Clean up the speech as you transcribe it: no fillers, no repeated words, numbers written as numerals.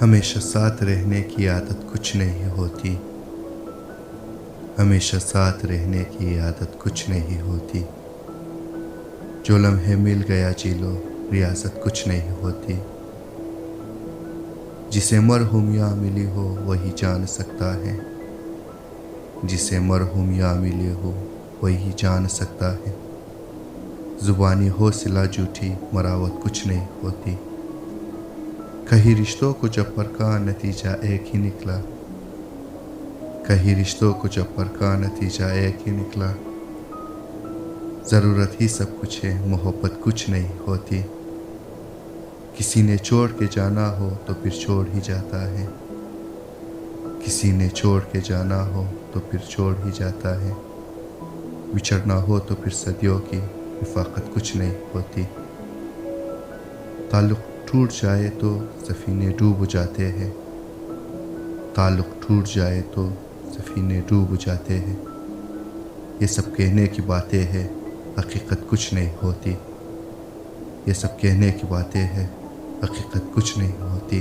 ہمیشہ ساتھ رہنے کی عادت کچھ نہیں ہوتی، ہمیشہ ساتھ رہنے کی عادت کچھ نہیں ہوتی، جو لمحے مل گیا جی لو ریاست کچھ نہیں ہوتی، جسے مرحوم یا ملی ہو وہی جان سکتا ہے، جسے مرحوم یا ملی ہو وہی جان سکتا ہے، زبانی حوصلہ جھوٹی مراوت کچھ نہیں ہوتی، کئی رشتوں کو جب پرکھا نتیجہ ایک ہی نکلا، کئی رشتوں کو جب پرکھا نتیجہ ایک ہی نکلا، ضرورت ہی سب کچھ ہے محبت کچھ نہیں ہوتی، کسی نے چھوڑ کے جانا ہو تو پھر چھوڑ ہی جاتا ہے، کسی نے چھوڑ کے جانا ہو تو پھر چھوڑ ہی جاتا ہے، بچھڑنا ہو تو پھر صدیوں کی رفاقت کچھ نہیں ہوتی، تعلق ٹوٹ جائے تو سفینے ڈوب جاتے ہیں، تعلق ٹوٹ جائے تو سفینے ڈوب جاتے ہیں، یہ سب کہنے کی باتیں ہیں حقیقت کچھ نہیں ہوتی، یہ سب کہنے کی باتیں ہیں حقیقت کچھ نہیں ہوتی۔